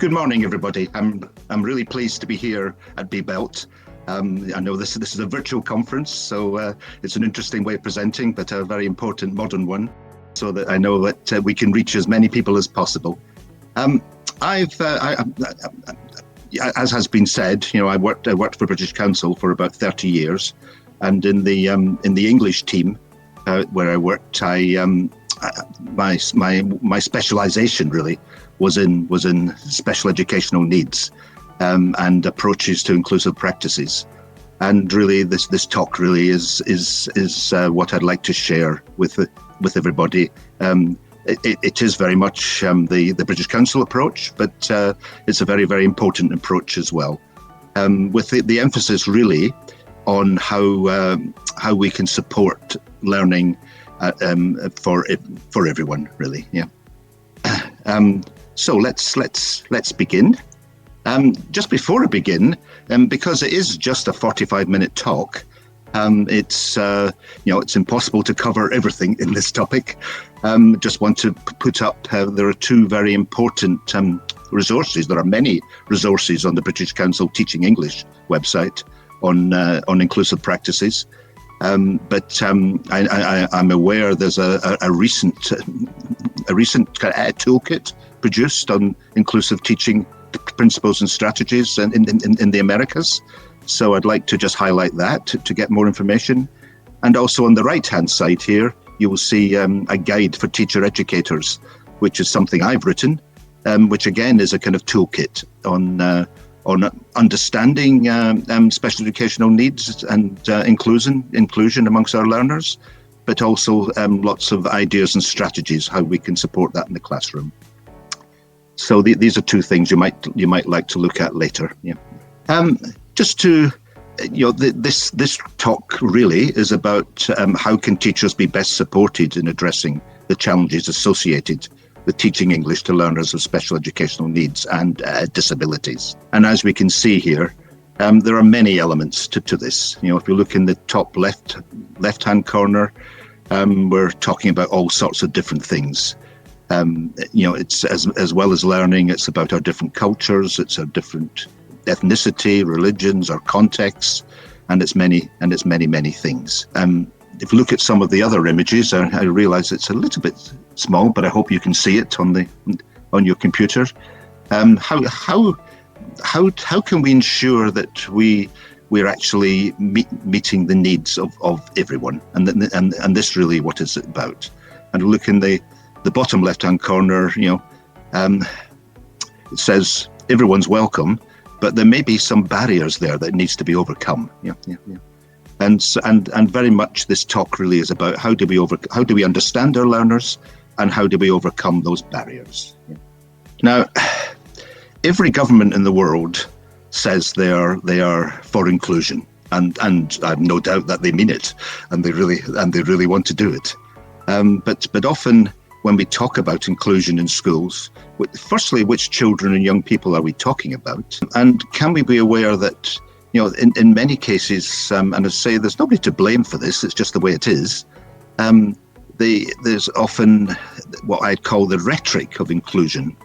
Good morning, everybody. I'm really pleased to be here at BBELT. I know this is a virtual conference, so it's an interesting way of presenting, but a very important modern one, so that I know that we can reach as many people as possible. As has been said, I worked for British Council for about 30 years, and in the English team where I worked, my specialisation really was in special educational needs and approaches to inclusive practices. And really, this talk really is what I'd like to share with everybody. It is very much the British Council approach, but it's a very, very important approach as well, with the emphasis really on how we can support learning for everyone, really. Yeah. So let's begin. Just before I begin, because it is just a 45-minute talk, it's impossible to cover everything in this topic. Just want to put up there are two very important resources. There are many resources on the British Council Teaching English website on inclusive practices. But I'm aware there's a recent toolkit produced on inclusive teaching principles and strategies in the Americas. So I'd like to just highlight that to get more information. And also on the right-hand side here, you will see a guide for teacher educators, which is something I've written, which again is a kind of toolkit on understanding special educational needs and inclusion amongst our learners, but also lots of ideas and strategies how we can support that in the classroom. So these are two things you might like to look at later. Yeah. Just to, this talk really is about how can teachers be best supported in addressing the challenges associated with teaching English to learners with special educational needs and disabilities. And as we can see here, there are many elements to this. If you look in the top left-hand corner, we're talking about all sorts of different things. It's as well as learning, it's about our different cultures, it's our different ethnicity, religions, our contexts, and it's many things. If you look at some of the other images, I realize it's a little bit small, but I hope you can see it on your computer. How can we ensure that we're actually meeting the needs of everyone, and this really what it's about. And look in the bottom left-hand corner, it says everyone's welcome, but there may be some barriers there that needs to be overcome. Yeah. And very much this talk really is about how do we understand our learners and how do we overcome those barriers. Yeah. Now, every government in the world says they are for inclusion, and I have no doubt that they mean it, and they really want to do it. But often when we talk about inclusion in schools, firstly, which children and young people are we talking about, and can we be aware that in many cases, and I say there's nobody to blame for this, it's just the way it is, there's often what I'd call the rhetoric of inclusion,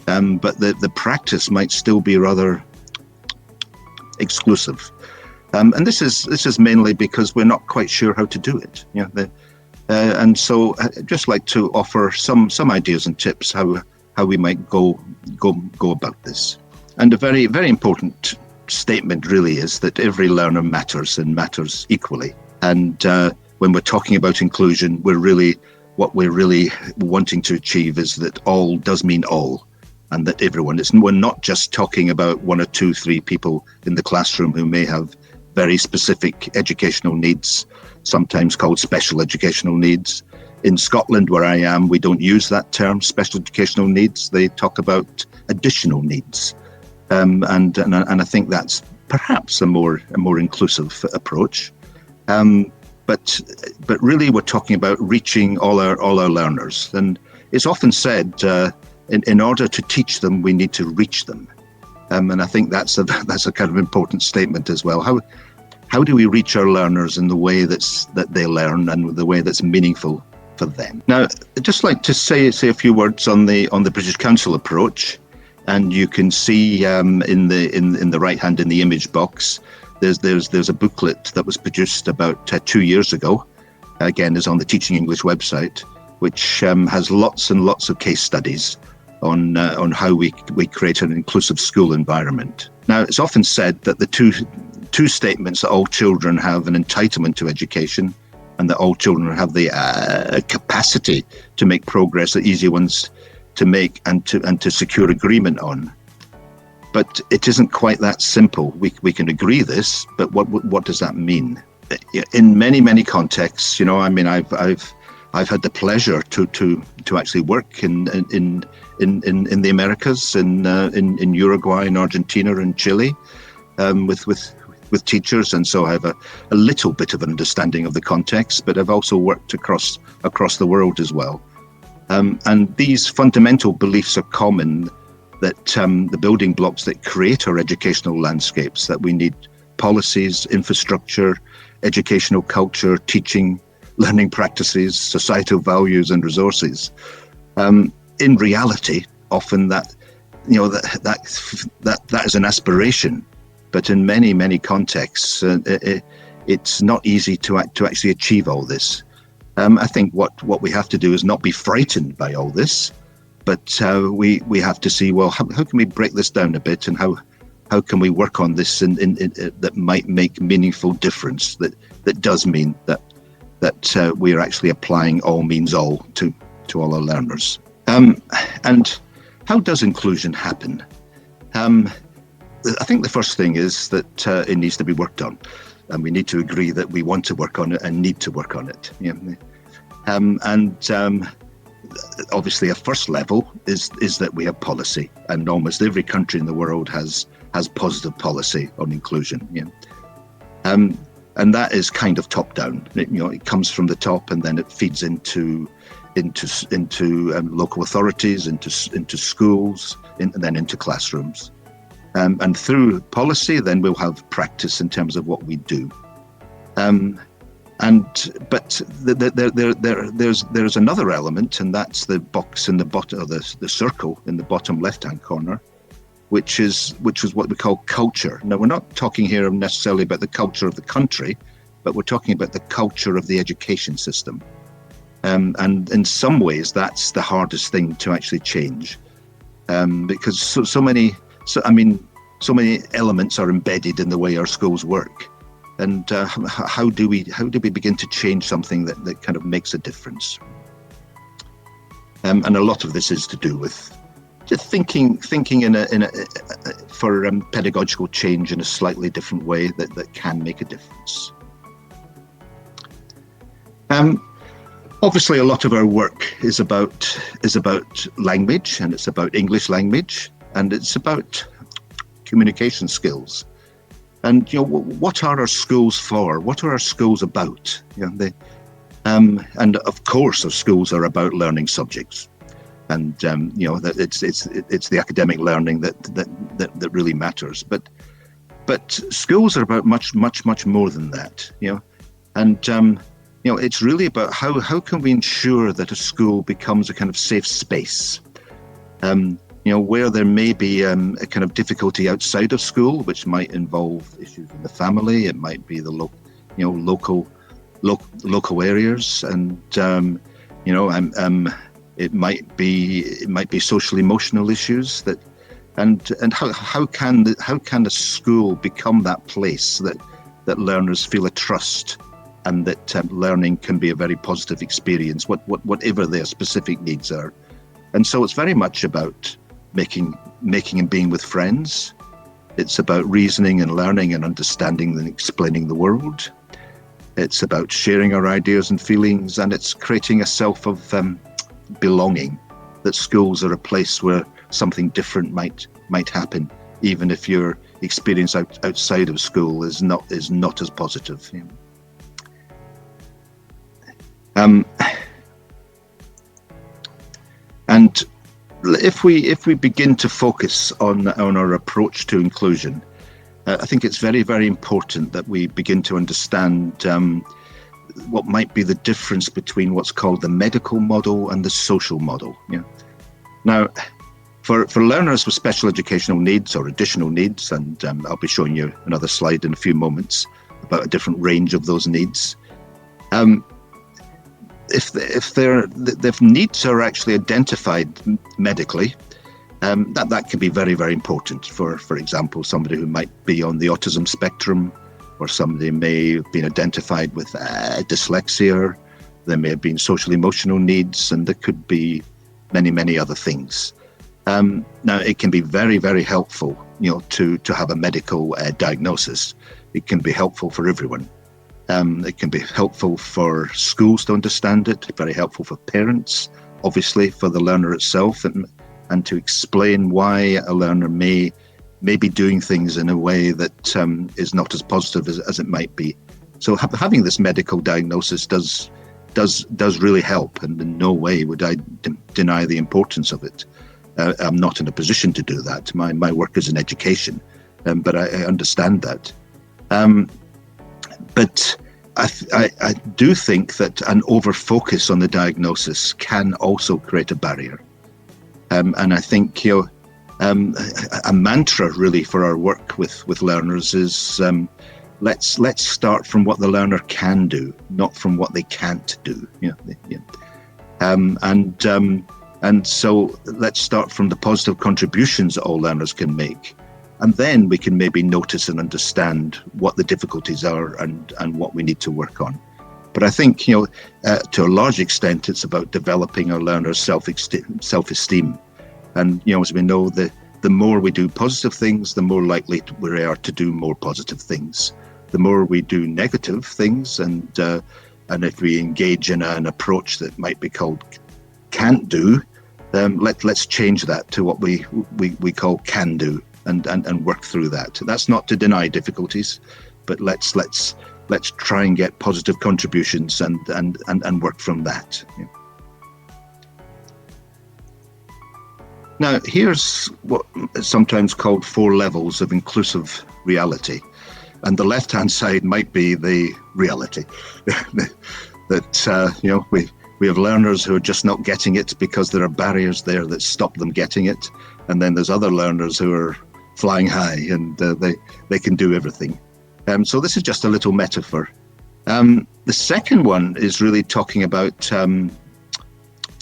but the practice might still be rather exclusive. And this is mainly because we're not quite sure how to do it. And so I'd just like to offer some ideas and tips how we might go about this. And a very, very important statement really is that every learner matters and matters equally. And when we're talking about inclusion, what we're really wanting to achieve is that all does mean all, and that everyone we're not just talking about one or two, three people in the classroom who may have very specific educational needs, sometimes called special educational needs. In Scotland, where I am, we don't use that term, special educational needs. They talk about additional needs. And I think that's perhaps a more inclusive approach, but really we're talking about reaching all our learners. And it's often said in order to teach them, we need to reach them, and I think that's a kind of important statement as well. How do we reach our learners in the way that they learn and the way that's meaningful for them? Now, I'd just like to say a few words on the British Council approach. And you can see in the right hand in the image box, there's a booklet that was produced about 2 years ago. Again, is on the Teaching English website, which has lots and lots of case studies on how we create an inclusive school environment. Now, it's often said that the two statements, that all children have an entitlement to education and that all children have the capacity to make progress, are easy ones to make and to secure agreement on. But it isn't quite that simple. We can agree this, but what does that mean? In many contexts, I mean, I've had the pleasure to actually work in the Americas, in Uruguay and Argentina and Chile, with teachers, and so I have a little bit of an understanding of the context. But I've also worked across the world as well, and these fundamental beliefs are common. That the building blocks that create our educational landscapes, that we need policies, infrastructure, educational culture, teaching, learning practices, societal values and resources. In reality, often that is an aspiration, but in many contexts, it's not easy to actually achieve all this. I think what we have to do is not be frightened by all this, but we have to see, well, how can we break this down a bit, and how can we work on this in that might make meaningful difference, that does mean that we are actually applying all means all to all our learners. And how does inclusion happen? I think the first thing is that it needs to be worked on, and we need to agree that we want to work on it and need to work on it. Obviously, a first level is that we have policy, and almost every country in the world has positive policy on inclusion. And that is kind of top down. It comes from the top, and then it feeds into local authorities, into schools, and then into classrooms. And through policy, then we'll have practice in terms of what we do. But there's another element, and that's the box in the bottom, or the circle in the bottom left-hand corner, which is what we call culture. Now, we're not talking here necessarily about the culture of the country, but we're talking about the culture of the education system. And in some ways, that's the hardest thing to actually change, because so many elements are embedded in the way our schools work. And how do we begin to change something that kind of makes a difference? And a lot of this is to do with just thinking for pedagogical change in a slightly different way that can make a difference. Obviously, a lot of our work is about language, and it's about English language, and it's about communication skills. And what are our schools for? What are our schools about? And of course, our schools are about learning subjects, and that it's the academic learning that really matters. But schools are about much more than that. And it's really about how can we ensure that a school becomes a kind of safe space. Where there may be a kind of difficulty outside of school, which might involve issues in the family, it might be the local areas, and it might be social emotional issues that, and how can a school become that place that learners feel a trust, and that learning can be a very positive experience, whatever their specific needs are. And so it's very much about making and being with friends. It's about reasoning and learning and understanding and explaining the world. It's about sharing our ideas and feelings, and it's creating a self of belonging, that schools are a place where something different might happen, even if your experience outside of school is not as positive. And if we begin to focus on our approach to inclusion, I think it's very, very important that we begin to understand what might be the difference between what's called the medical model and the social model. Now, For learners with special educational needs or additional needs, and I'll be showing you another slide in a few moments about a different range of those needs. If their needs are actually identified medically, that can be very, very important. For example, somebody who might be on the autism spectrum, or somebody may have been identified with dyslexia. There may have been social emotional needs, and there could be many, many other things. Now, it can be very, very helpful, to have a medical diagnosis. It can be helpful for everyone. It can be helpful for schools to understand it, very helpful for parents, obviously for the learner itself, and to explain why a learner may be doing things in a way that is not as positive as it might be. So having this medical diagnosis does really help, and in no way would I deny the importance of it. I'm not in a position to do that. My work is in education, but I understand that. But I do think that an over-focus on the diagnosis can also create a barrier. And I think a mantra really for our work with learners is let's start from what the learner can do, not from what they can't do. And so let's start from the positive contributions that all learners can make. And then we can maybe notice and understand what the difficulties are and what we need to work on. But I think, to a large extent, it's about developing our learners' self-esteem. And, as we know, the more we do positive things, the more likely we are to do more positive things. The more we do negative things, and if we engage in an approach that might be called can't do, let's change that to what we call can do, and work through that. That's not to deny difficulties, but let's try and get positive contributions and work from that. Now, here's what is sometimes called 4 levels of inclusive reality. And the left-hand side might be the reality that, we have learners who are just not getting it because there are barriers there that stop them getting it. And then there's other learners who are flying high, and they can do everything. So this is just a little metaphor. The second one is really talking about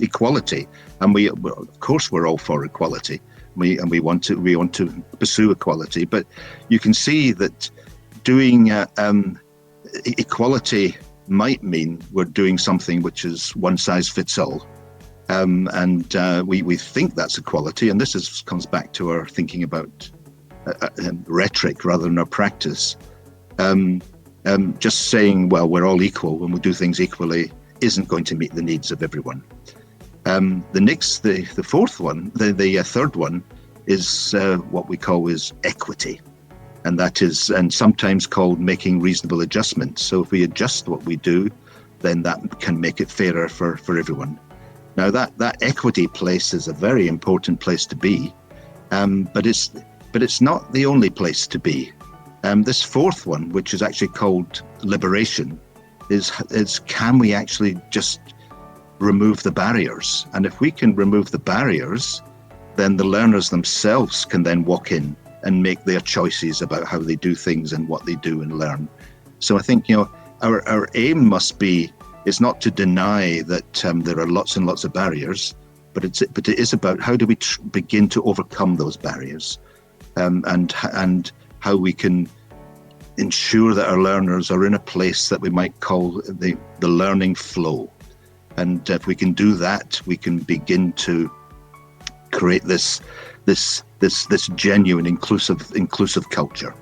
equality. And of course, we're all for equality. We want to pursue equality. But you can see that doing equality might mean we're doing something which is one size fits all. And we think that's equality. And this comes back to our thinking about rhetoric rather than our practice. Just saying, well, we're all equal when we do things equally isn't going to meet the needs of everyone. The fourth one, the third one is what we call is equity. And that is, and sometimes called making reasonable adjustments. So if we adjust what we do, then that can make it fairer for everyone. Now that equity place is a very important place to be, but it's not the only place to be. This fourth one, which is actually called liberation, is can we actually just remove the barriers? And if we can remove the barriers, then the learners themselves can then walk in and make their choices about how they do things and what they do and learn. So I think, our aim must be, it's not to deny that there are lots and lots of barriers, but it is about how do we begin to overcome those barriers, and how we can ensure that our learners are in a place that we might call the learning flow. And if we can do that, we can begin to create this genuine inclusive culture.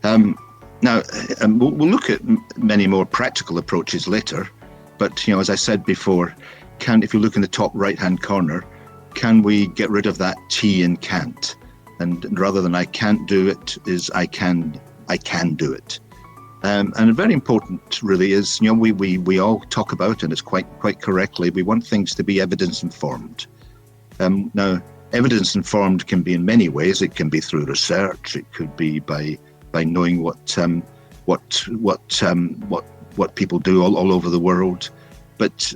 Now, we'll look at many more practical approaches later, but as I said before, if you look in the top right-hand corner, can we get rid of that T in can't? And rather than I can't do it, is I can do it. And very important really is, we all talk about, and it's quite correctly, we want things to be evidence informed. Now, evidence informed can be in many ways. It can be through research. It could be by knowing what people do all over the world. But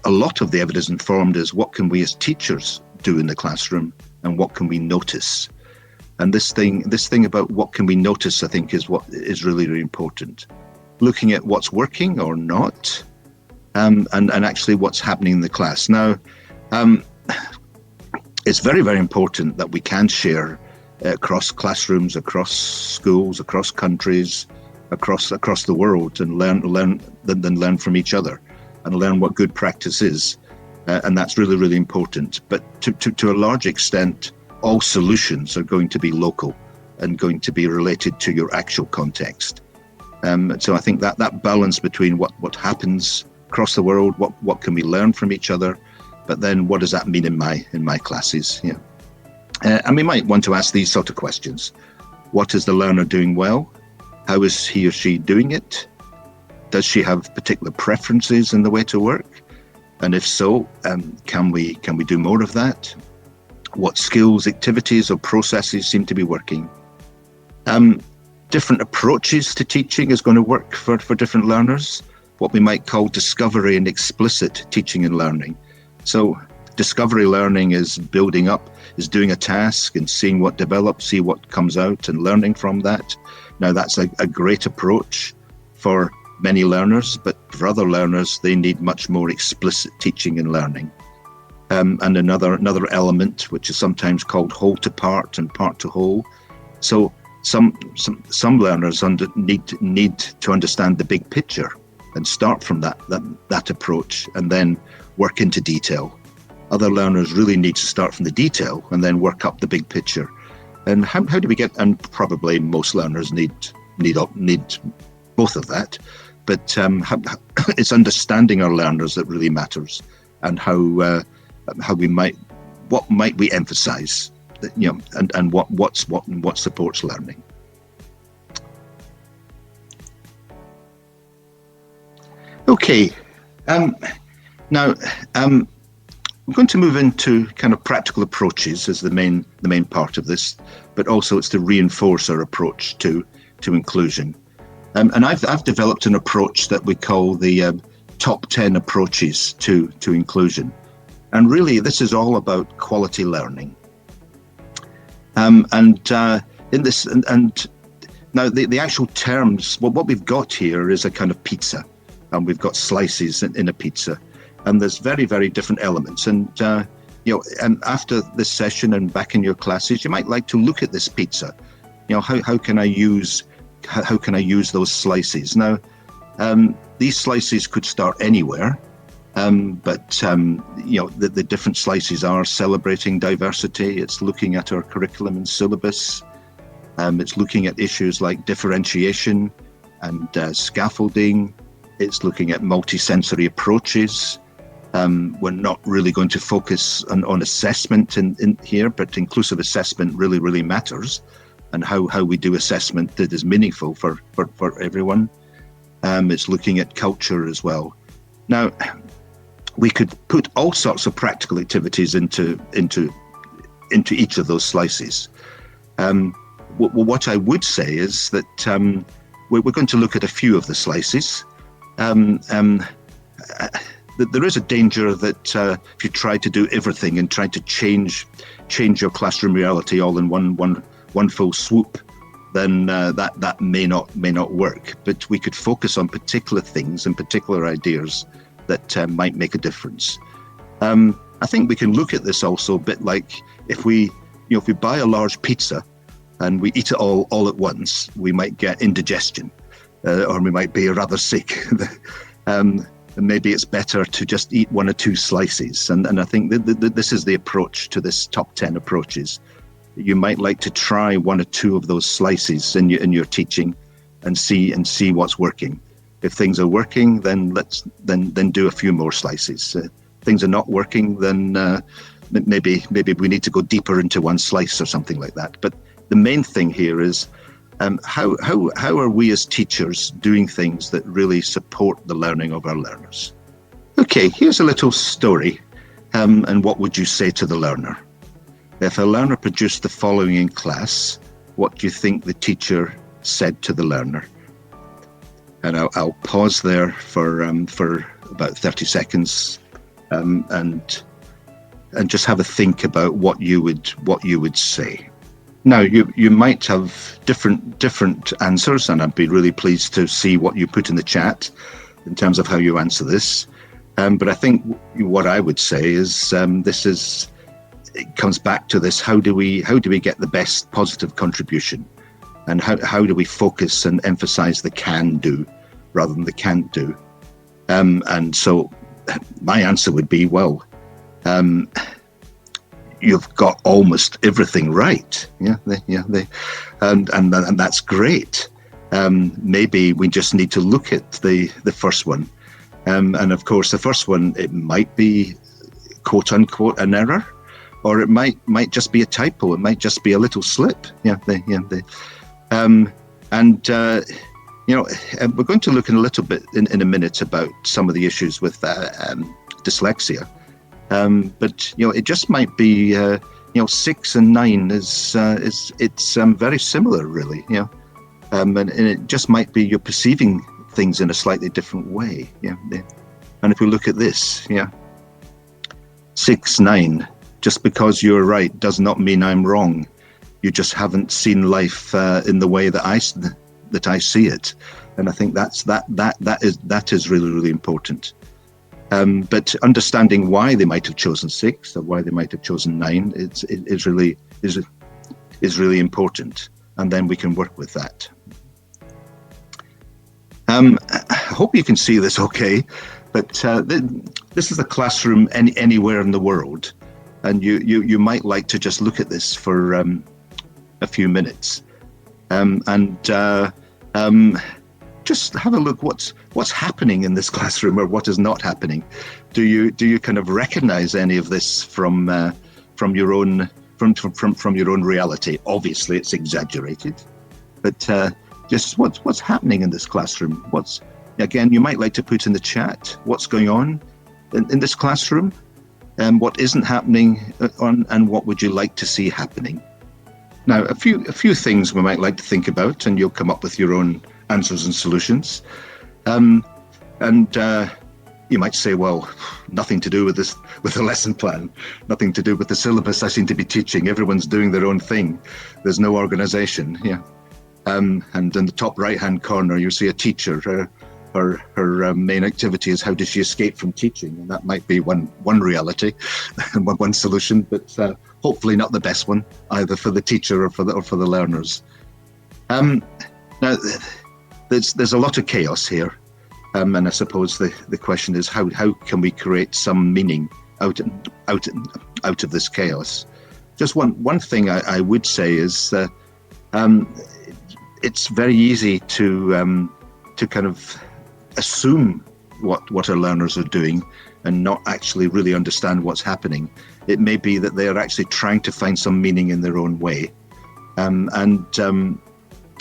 a lot of the evidence informed is what can we as teachers do in the classroom and what can we notice. And this thing about what can we notice, I think, is what is really, really important. Looking at what's working or not, and actually what's happening in the class. Now, it's very, very important that we can share across classrooms, across schools, across countries, across the world, and learn from each other and learn what good practice is. And that's really, really important. But to a large extent, all solutions are going to be local and going to be related to your actual context. So I think that balance between what happens across the world, what can we learn from each other, but then what does that mean in my classes? Yeah. And we might want to ask these sort of questions. What is the learner doing well? How is he or she doing it? Does she have particular preferences in the way to work? And if so, can we do more of that? What skills, activities, or processes seem to be working? Different approaches to teaching is going to work for different learners, what we might call discovery and explicit teaching and learning. So discovery learning is building up, is doing a task and seeing what develops, see what comes out and learning from that. Now that's a great approach for many learners, but for other learners, they need much more explicit teaching and learning. And another element, which is sometimes called whole to part and part to whole. So some learners need to understand the big picture and start from that approach and then work into detail. Other learners really need to start from the detail and then work up the big picture. And how do we get? And probably most learners need both of that. But it's understanding our learners that really matters, and what might we emphasize, and what supports learning. Okay, now I'm going to move into kind of practical approaches as the main part of this, but also it's to reinforce our approach to inclusion. And I've developed an approach that we call the top 10 approaches to inclusion. And really, this is all about quality learning. In this, and now the actual terms, what we've got here is a kind of pizza, and we've got slices in a pizza, and there's very, very different elements. And and after this session and back in your classes, you might like to look at this pizza. How can I use those slices? Now, these slices could start anywhere, but the different slices are celebrating diversity. It's looking at our curriculum and syllabus. It's looking at issues like differentiation and scaffolding. It's looking at multisensory approaches. We're not really going to focus on assessment in here, but inclusive assessment really, really matters, and how we do assessment that is meaningful for everyone. It's looking at culture as well. Now, we could put all sorts of practical activities into each of those slices. What I would say is that we're going to look at a few of the slices. There is a danger that if you try to do everything and try to change your classroom reality all in one full swoop, then that may not work. But we could focus on particular things and particular ideas that might make a difference. I think we can look at this also a bit like if we buy a large pizza and we eat it all at once, we might get indigestion, or we might be rather sick. And maybe it's better to just eat one or two slices. And I think this is the approach to this top 10 approaches. You might like to try one or two of those slices in your teaching and see what's working. If things are working, then then do a few more slices. Things are not working, then maybe we need to go deeper into one slice or something like that. But the main thing here is how are we as teachers doing things that really support the learning of our learners? Okay, here's a little story. And what would you say to the learner? If a learner produced the following in class, what do you think the teacher said to the learner? And I'll pause there for about 30 seconds and just have a think about what you would say. Now, you might have different answers, and I'd be really pleased to see what you put in the chat in terms of how you answer this. But I think what I would say is it comes back to this: how do we get the best positive contribution, and how do we focus and emphasize the can do rather than the can't do? And so my answer would be, well, you've got almost everything right. And that's great. Maybe we just need to look at the first one. And of course, the first one, it might be quote unquote an error, or it might just be a typo. It might just be a little slip. We're going to look in a little bit in a minute about some of the issues with dyslexia. But it just might be 6 and 9 is very similar, really. And it just might be you're perceiving things in a slightly different way. And if we look at this, 6, 9, just because you're right does not mean I'm wrong. You just haven't seen life in the way that I see it, and I think that is really, really important. But understanding why they might have chosen 6 or why they might have chosen 9 is really important, and then we can work with that. I hope you can see this okay, but this is a classroom anywhere in the world, and you might like to just look at this for a few minutes, just have a look what's happening in this classroom, or what is not happening. Do you kind of recognize any of this from your own reality? Obviously, it's exaggerated, but just what's happening in this classroom? Again, you might like to put in the chat what's going on in this classroom, and what isn't happening, and what would you like to see happening. Now, a few things we might like to think about, and you'll come up with your own answers and solutions. You might say, well, nothing to do with the lesson plan, nothing to do with the syllabus I seem to be teaching. Everyone's doing their own thing. There's no organization. And in the top right-hand corner, you see a teacher. Her main activity is how does she escape from teaching, and that might be one reality and one solution, but hopefully not the best one either for the teacher or for the learners. Now, there's a lot of chaos here, and I suppose the question is how can we create some meaning out of this chaos? Just one thing I would say is it's very easy to kind of assume what our learners are doing and not actually really understand what's happening. It may be that they are actually trying to find some meaning in their own way, and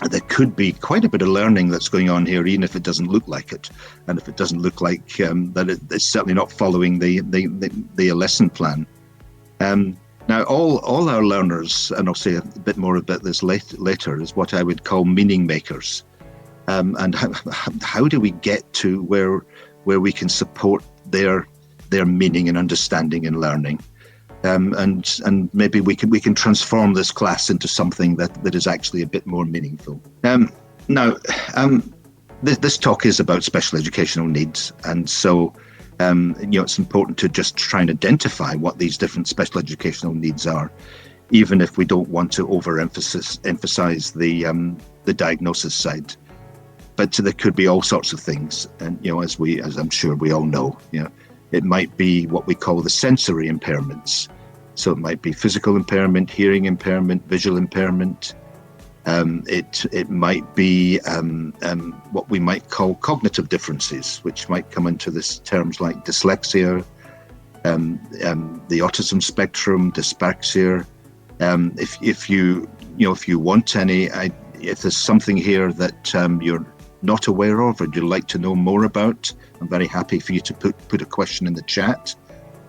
there could be quite a bit of learning that's going on here, even if it doesn't look like it, and if it doesn't look like that it's certainly not following the lesson plan. Now, all our learners, and I'll say a bit more about this later, is what I would call meaning makers. And how do we get to where we can support their meaning and understanding and learning, and maybe we can transform this class into something that is actually a bit more meaningful. Now, this talk is about special educational needs, and so it's important to just try and identify what these different special educational needs are, even if we don't want to emphasize the diagnosis side. But there could be all sorts of things, and as I'm sure we all know, it might be what we call the sensory impairments. So it might be physical impairment, hearing impairment, visual impairment. It might be what we might call cognitive differences, which might come into this terms like dyslexia, the autism spectrum, dyspraxia. If you want any, if there's something here that you're not aware of or you'd like to know more about, I'm very happy for you to put a question in the chat,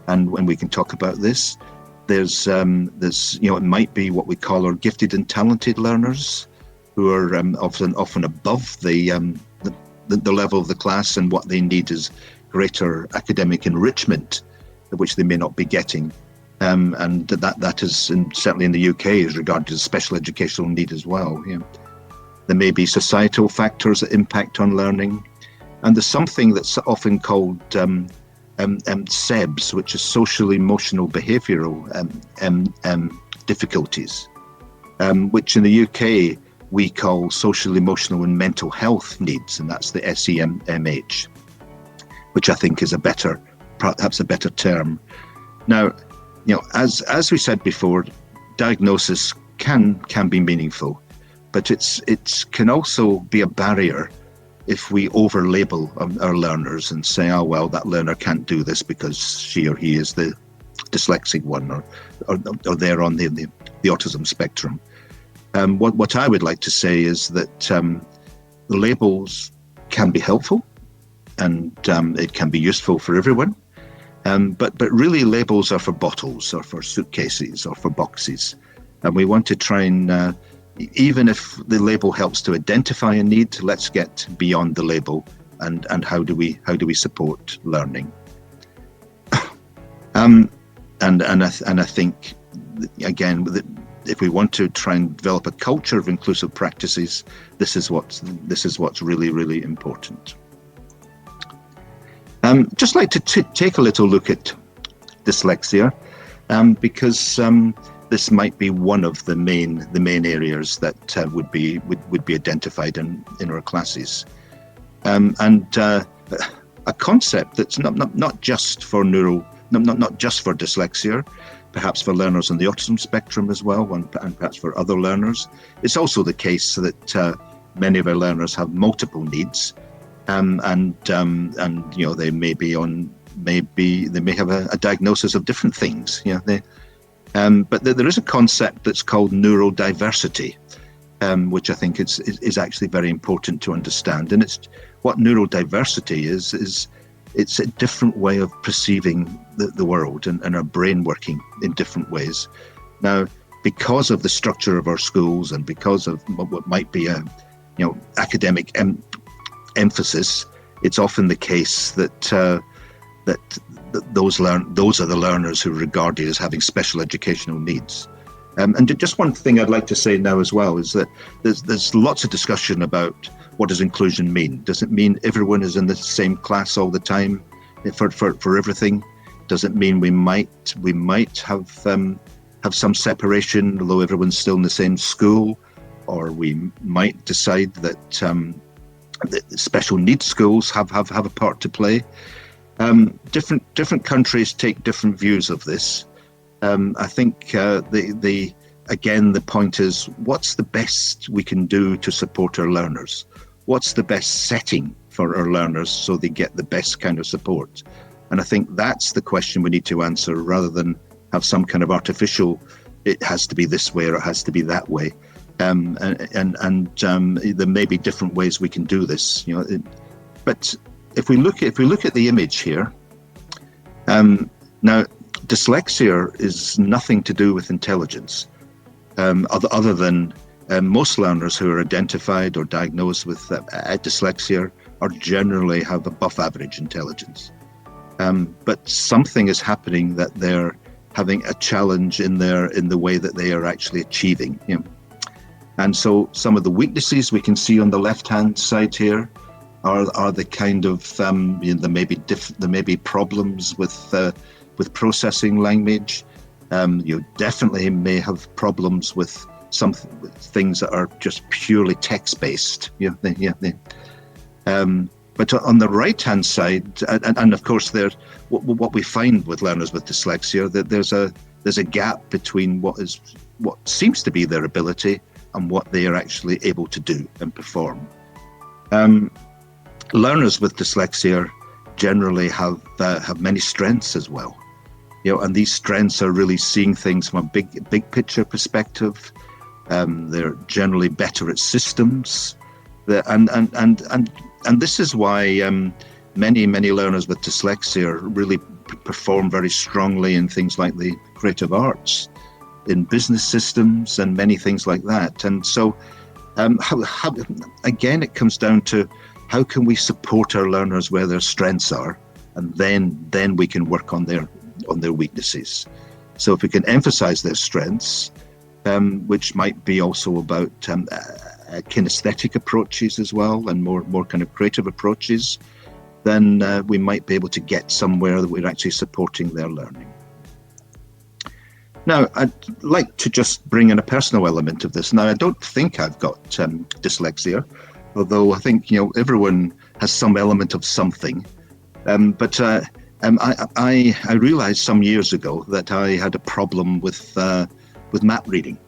and when we can talk about this. There's it might be what we call our gifted and talented learners, who are often above the level of the class, and what they need is greater academic enrichment which they may not be getting. And that is certainly in the UK is regarded as special educational need as well. There may be societal factors that impact on learning, and there's something that's often called SEBS, which is social emotional behavioural difficulties, which in the UK we call social emotional and mental health needs, and that's the SEMH, which I think is perhaps a better term. Now, as we said before, diagnosis can be meaningful, but it can also be a barrier if we over-label our learners and say, oh, well, that learner can't do this because she or he is the dyslexic one, or they're on the autism spectrum. What I would like to say is that the labels can be helpful, and it can be useful for everyone. But really, labels are for bottles or for suitcases or for boxes. And we want to try and, even if the label helps to identify a need, let's get beyond the label and how do we support learning. And I think, again, if we want to try and develop a culture of inclusive practices, this is what's really, really important. Just like to take a little look at dyslexia, because this might be one of the main areas that would be identified in our classes, and a concept that's not just for not just for dyslexia, perhaps for learners on the autism spectrum as well, and perhaps for other learners. It's also the case that many of our learners have multiple needs. And they may have a diagnosis of different things. But there is a concept that's called neurodiversity, which I think is actually very important to understand. And it's what neurodiversity is it's a different way of perceiving the world and our brain working in different ways. Now, because of the structure of our schools and because of what might be a academic emphasis, it's often the case that those are the learners who are regarded as having special educational needs. And just one thing I'd like to say now as well is that there's lots of discussion about what does inclusion mean. Does it mean everyone is in the same class all the time for everything? Does it mean we might have some separation although everyone's still in the same school, or we might decide that special needs schools have a part to play? Different countries take different views of this. I think the point is, what's the best we can do to support our learners? What's the best setting for our learners so they get the best kind of support? And I think that's the question we need to answer, rather than have some kind of artificial, it has to be this way or it has to be that way. And there may be different ways we can do this, but if we look at the image here, now dyslexia is nothing to do with intelligence, other than most learners who are identified or diagnosed with dyslexia are generally have above average intelligence, but something is happening that they're having a challenge in the way that they are actually achieving. And so some of the weaknesses we can see on the left-hand side here are the kind of there may be problems with processing language. You definitely may have problems with some things that are just purely text-based. But on the right-hand side, and of course, what we find with learners with dyslexia, that there's a gap between what seems to be their ability and what they are actually able to do and perform. Learners with dyslexia generally have many strengths as well, and these strengths are really seeing things from a big picture perspective. They're generally better at systems, and this is why many learners with dyslexia really perform very strongly in things like the creative arts, in business systems, and many things like that. And so again, it comes down to how can we support our learners where their strengths are, and then we can work on their on their weaknesses. So if we can emphasize their strengths, which might be also about kinesthetic approaches as well, and more kind of creative approaches, then we might be able to get somewhere that we're actually supporting their learning. Now, I'd like to just bring in a personal element of this. Now, I don't think I've got dyslexia, although I think everyone has some element of something. But I realised some years ago that I had a problem with map reading,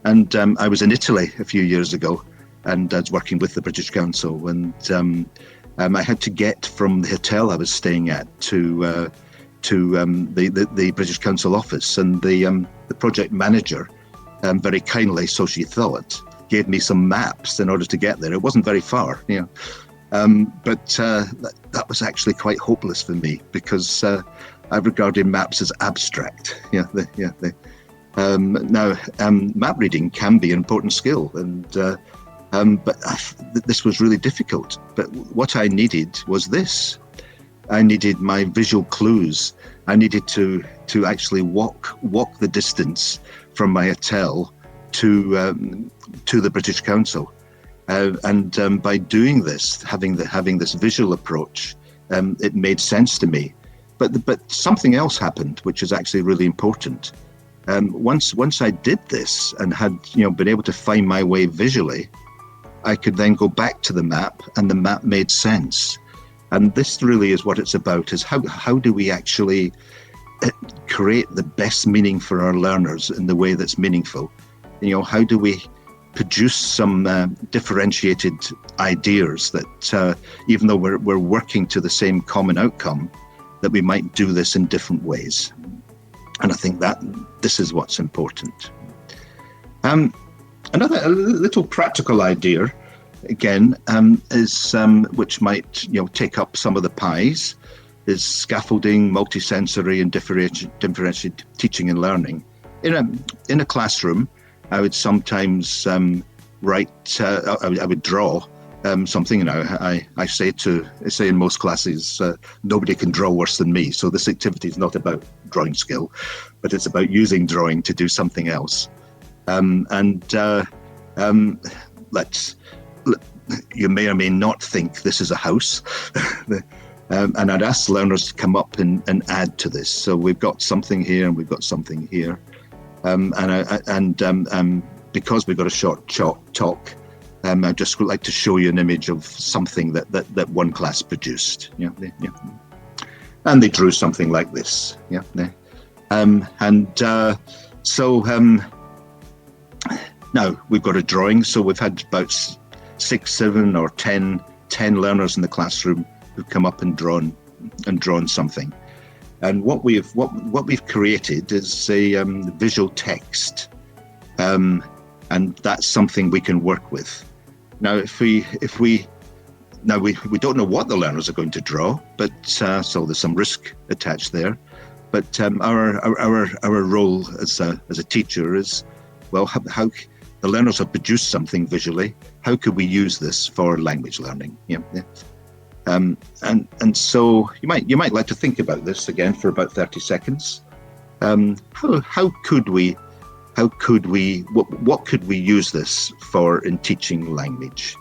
and I was in Italy a few years ago, and I was working with the British Council, and I had to get from the hotel I was staying at to the British Council office, and the project manager, very kindly, so she thought, gave me some maps in order to get there. It wasn't very far, but that was actually quite hopeless for me, because I regarded maps as abstract. Now, map reading can be an important skill, but this was really difficult. But what I needed was this. I needed my visual clues. I needed to actually walk the distance from my hotel to the British Council, and by doing this, having this visual approach, it made sense to me. But something else happened, which is actually really important. Once I did this and had been able to find my way visually, I could then go back to the map, and the map made sense. And this really is what it's about: is how do we actually create the best meaning for our learners in the way that's meaningful? How do we produce some differentiated ideas that, even though we're working to the same common outcome, that we might do this in different ways? And I think that this is what's important. Another little practical idea, again, is which might take up some of the pies, is scaffolding, multisensory, and differentiated teaching and learning. In a classroom, I would sometimes write. I would draw something. I say in most classes, nobody can draw worse than me. So this activity is not about drawing skill, but it's about using drawing to do something else. You may or may not think this is a house, and I'd ask learners to come up and add to this. So we've got something here, and we've got something here, because we've got a short talk, I'd just like to show you an image of something that one class produced. And they drew something like this. Now we've got a drawing. So we've had about 6, 7, or 10 learners in the classroom who've come up and drawn something. And what we've created is a visual text, and that's something we can work with. Now, if we don't know what the learners are going to draw, but so there's some risk attached there. But our role as a teacher is, well, how the learners have produced something visually. How could we use this for language learning? And so you might like to think about this again for about 30 seconds. What could we use this for in teaching language?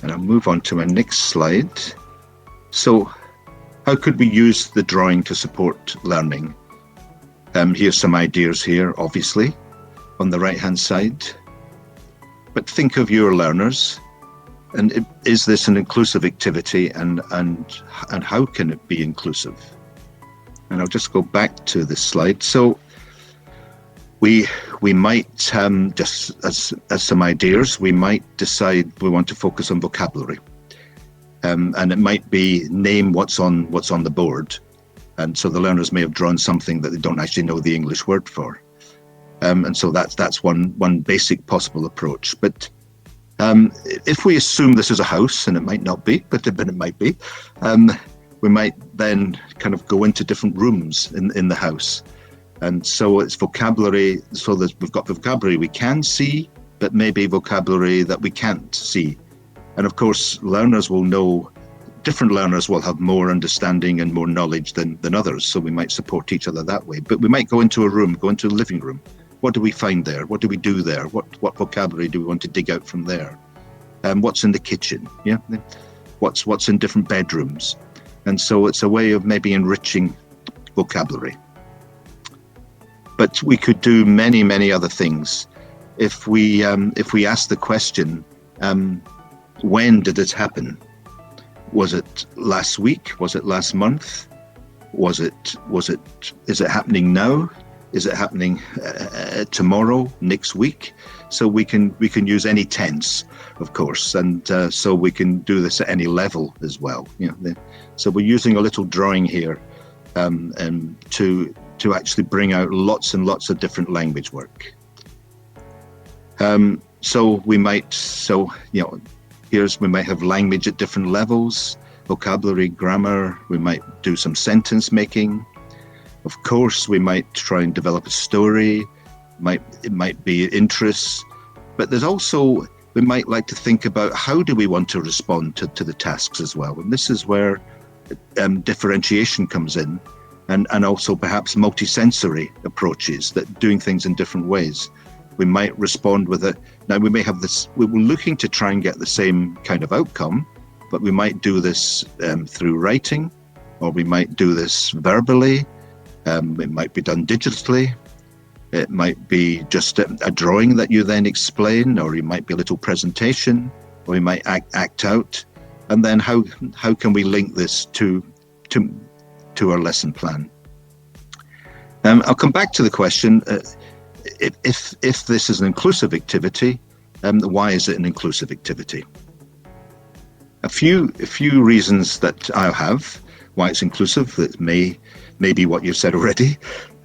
And I'll move on to my next slide. So how could we use the drawing to support learning? Here's some ideas here, obviously, on the right-hand side. But think of your learners, and is this an inclusive activity, and how can it be inclusive? And I'll just go back to this slide. So we might, just as some ideas, we might decide we want to focus on vocabulary. And it might be name what's on the board. And so the learners may have drawn something that they don't actually know the English word for. And so that's one basic possible approach. But if we assume this is a house, and it might not be, but it might be, we might then kind of go into different rooms in the house. And so it's vocabulary. So we've got vocabulary we can see, but maybe vocabulary that we can't see. And of course, learners will know different learners will have more understanding and more knowledge than others, so we might support each other that way. But we might go into a room, go into a living room. What do we find there? What do we do there? What vocabulary do we want to dig out from there? What's in the kitchen? Yeah, what's in different bedrooms? And so it's a way of maybe enriching vocabulary. But we could do many, many other things. If we ask the question, when did it happen? Was it last week? Was it last month? Is it happening now? Is it happening tomorrow, next week? So we can use any tense, of course, and so we can do this at any level as well. So we're using a little drawing here to actually bring out lots and lots of different language work. We might have language at different levels, vocabulary, grammar. We might do some sentence making. Of course, we might try and develop a story. It might be interests, but there's also, we might like to think about how do we want to respond to the tasks as well. And this is where differentiation comes in, and also perhaps multisensory approaches, that doing things in different ways. We might respond with it. Now we may have this, we're looking to try and get the same kind of outcome, but we might do this through writing, or we might do this verbally. It might be done digitally. It might be just a drawing that you then explain, or it might be a little presentation, or we might act out. And then how can we link this to our lesson plan? I'll come back to the question, if this is an inclusive activity, why is it an inclusive activity? A few reasons that I have why it's inclusive, that may be what you've said already.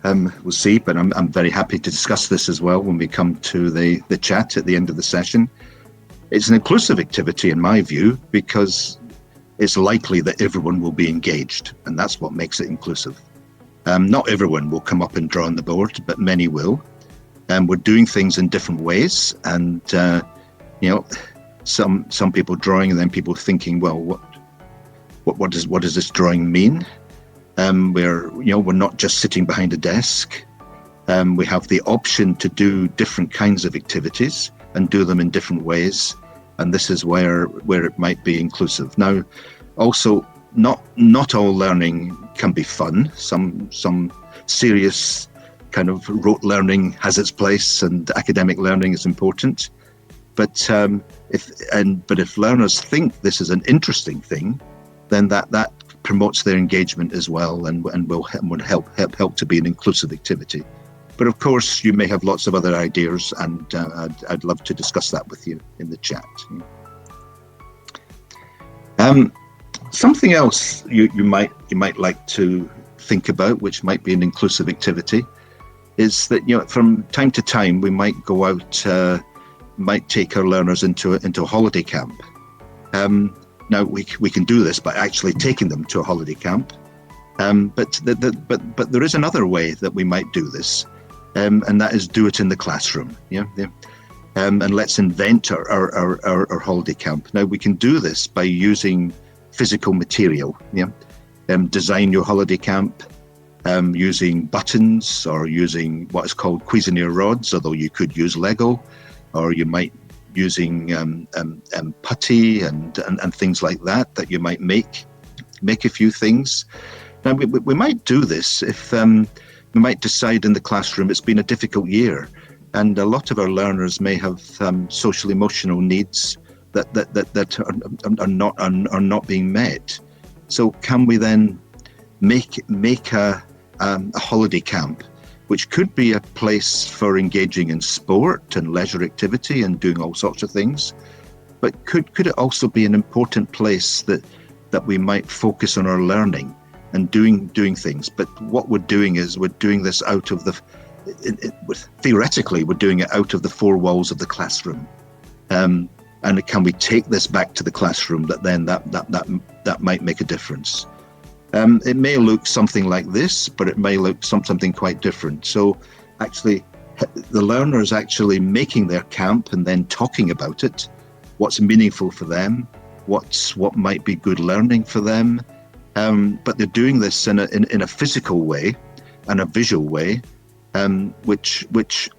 We'll see, but I'm very happy to discuss this as well when we come to the chat at the end of the session. It's an inclusive activity in my view because it's likely that everyone will be engaged, and that's what makes it inclusive. Not everyone will come up and draw on the board, but many will. We're doing things in different ways, and some people drawing and then people thinking, well, what does this drawing mean? We're not just sitting behind a desk. We have the option to do different kinds of activities and do them in different ways, and this is where it might be inclusive. Now, also, not all learning can be fun. Some serious kind of rote learning has its place, and academic learning is important. But if learners think this is an interesting thing, then that promotes their engagement as well, and would help to be an inclusive activity. But of course, you may have lots of other ideas, and I'd love to discuss that with you in the chat. Something else you might like to think about, which might be an inclusive activity, is that from time to time we might go out, might take our learners into a holiday camp. Now we can do this by actually taking them to a holiday camp, but there is another way that we might do this, and that is do it in the classroom. And let's invent our holiday camp. Now we can do this by using physical material. Design your holiday camp using buttons, or using what is called Cuisenaire rods, although you could use Lego, or you might using putty and things like that you might make a few things. Now we might do this if we might decide in the classroom it's been a difficult year, and a lot of our learners may have social emotional needs that are not being met. So can we then make a holiday camp, which could be a place for engaging in sport and leisure activity and doing all sorts of things, but could it also be an important place that we might focus on our learning and doing things? But what we're doing is we're doing this out of theoretically we're doing it out of the four walls of the classroom. And can we take this back to the classroom that might make a difference? It may look something like this, but it may look something quite different. So actually, the learner is actually making their camp and then talking about it, what's meaningful for them, what might be good learning for them. But they're doing this in a physical way and a visual way, which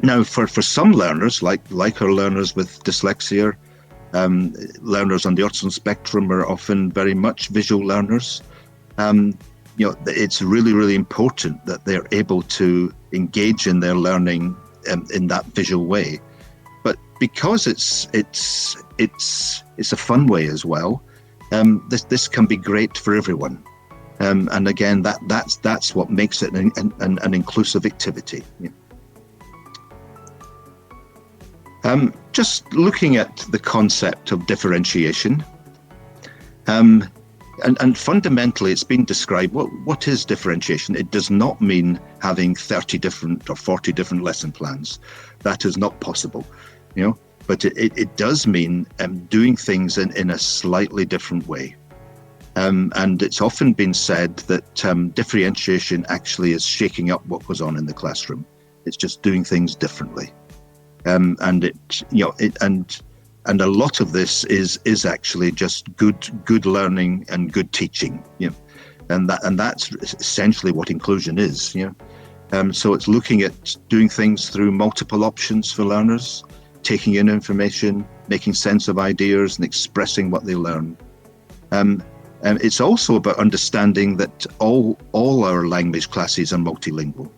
now for some learners, like our learners with dyslexia, learners on the autism spectrum are often very much visual learners. It's really, really important that they're able to engage in their learning in that visual way. But because it's a fun way as well, this can be great for everyone. And again, that's what makes it an inclusive activity. Yeah. Just looking at the concept of differentiation, and fundamentally it's been described, what is differentiation? It does not mean having 30 different or 40 different lesson plans. That is not possible, but it does mean doing things in a slightly different way. And it's often been said that differentiation actually is shaking up what goes on in the classroom. It's just doing things differently. And a lot of this is actually just good learning and good teaching, and that's essentially what inclusion is, So it's looking at doing things through multiple options for learners, taking in information, making sense of ideas, and expressing what they learn. And it's also about understanding that all our language classes are multilingual.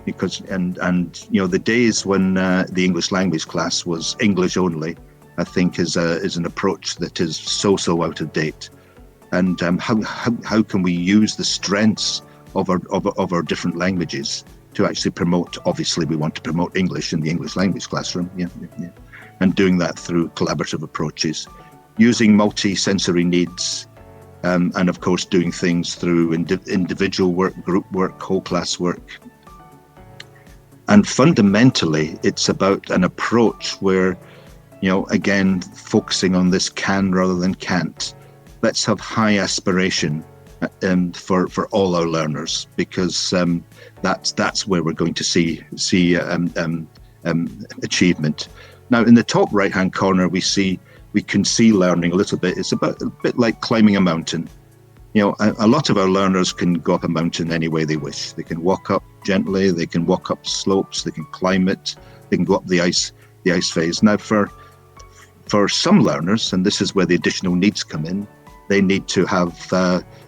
Because the days when the English language class was English only, I think is an approach that is so out of date. And how can we use the strengths of our different languages to actually promote? Obviously, we want to promote English in the English language classroom, and doing that through collaborative approaches, using multi-sensory needs, and of course doing things through individual work, group work, whole class work. And fundamentally, it's about an approach where, again, focusing on this can rather than can't. Let's have high aspiration for all our learners, because that's where we're going to see achievement. Now, in the top right-hand corner, we can see learning a little bit. It's a bit like climbing a mountain. A lot of our learners can go up a mountain any way they wish. They can walk up gently, they can walk up slopes, they can climb it, they can go up the ice phase. Now, for some learners, and this is where the additional needs come in, they need to have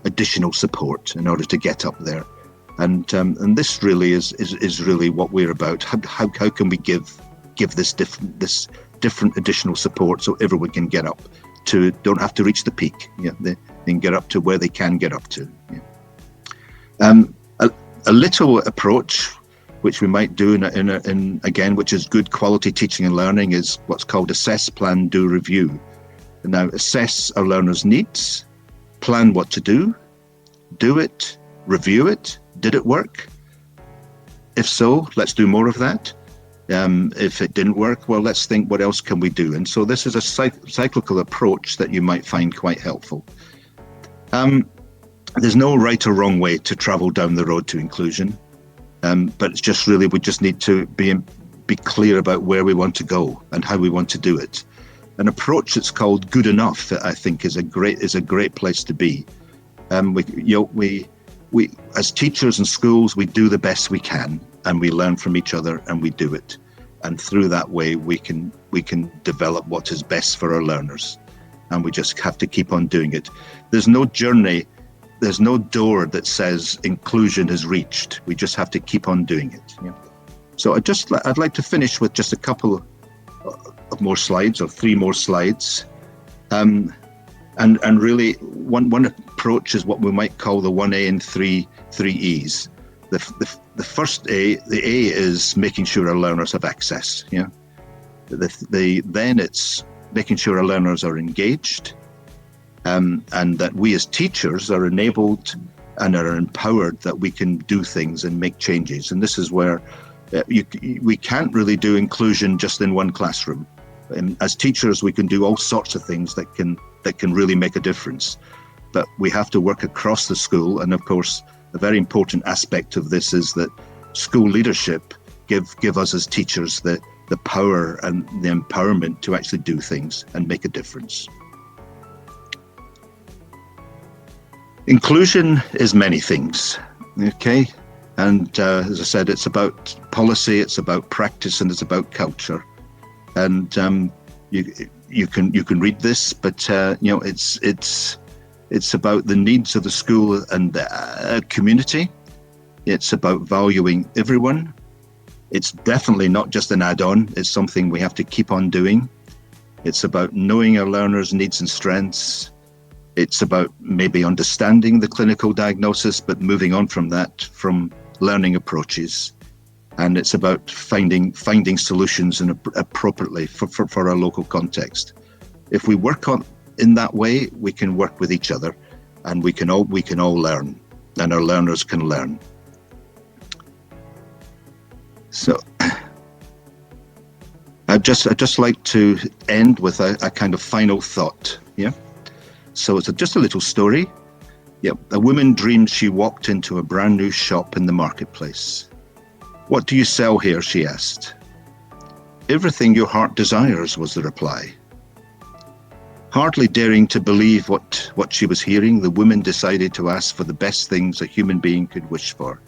additional support in order to get up there. And this really is really what we're about. How can we give this different additional support so everyone can get up to, don't have to reach the peak. They can get up to where they can get up to. A little approach which we might do in again, which is good quality teaching and learning, is what's called assess, plan, do, review. Now, assess our learners' needs, plan what to do it, review it. Did it work? If so, let's do more of that. If it didn't work, well, let's think, what else can we do? And so this is a cyclical approach that you might find quite helpful. There's no right or wrong way to travel down the road to inclusion, but it's just really, we just need to be clear about where we want to go and how we want to do it. An approach that's called good enough, I think, is a great place to be. We as teachers and schools, we do the best we can, and we learn from each other, and we do it. And through that way, we can develop what is best for our learners. And we just have to keep on doing it. There's no journey, there's no door that says inclusion is reached. We just have to keep on doing it. Yeah. So I'd like to finish with just a couple of more slides, or 3 more slides. And really, one approach is what we might call the 1A and 3 E's. The first A, the A is making sure our learners have access. Yeah. Then it's making sure our learners are engaged, and that we as teachers are enabled and are empowered that we can do things and make changes. And this is where we can't really do inclusion just in one classroom. As teachers, we can do all sorts of things that can really make a difference. But we have to work across the school. And of course, a very important aspect of this is that school leadership give us as teachers the power and the empowerment to actually do things and make a difference. Inclusion is many things, okay? And as I said, it's about policy, it's about practice, and it's about culture. And you can read this, but it's about the needs of the school and the community. It's about valuing everyone. It's definitely not just an add-on. It's something we have to keep on doing. It's about knowing our learners' needs and strengths. It's about maybe understanding the clinical diagnosis, but moving on from that, from learning approaches. And it's about finding solutions appropriately for our local context. If we work on in that way, we can work with each other, and we can all learn, and our learners can learn. So I'd just like to end with a kind of final thought. Yeah. So it's just a little story. Yeah. A woman dreamed she walked into a brand new shop in the marketplace. "What do you sell here?" she asked. "Everything your heart desires," was the reply. Hardly daring to believe what she was hearing, the woman decided to ask for the best things a human being could wish for.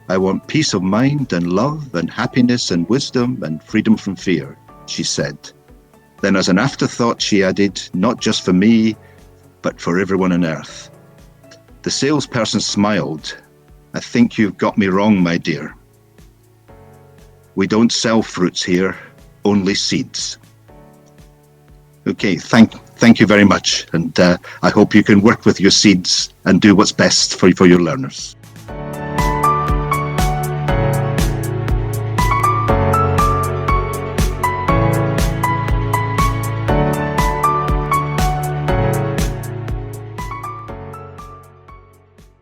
"I want peace of mind and love and happiness and wisdom and freedom from fear," she said. Then as an afterthought, she added, "Not just for me, but for everyone on earth." The salesperson smiled. "I think you've got me wrong, my dear. We don't sell fruits here, only seeds." Okay, thank you very much. And I hope you can work with your seeds and do what's best for your learners.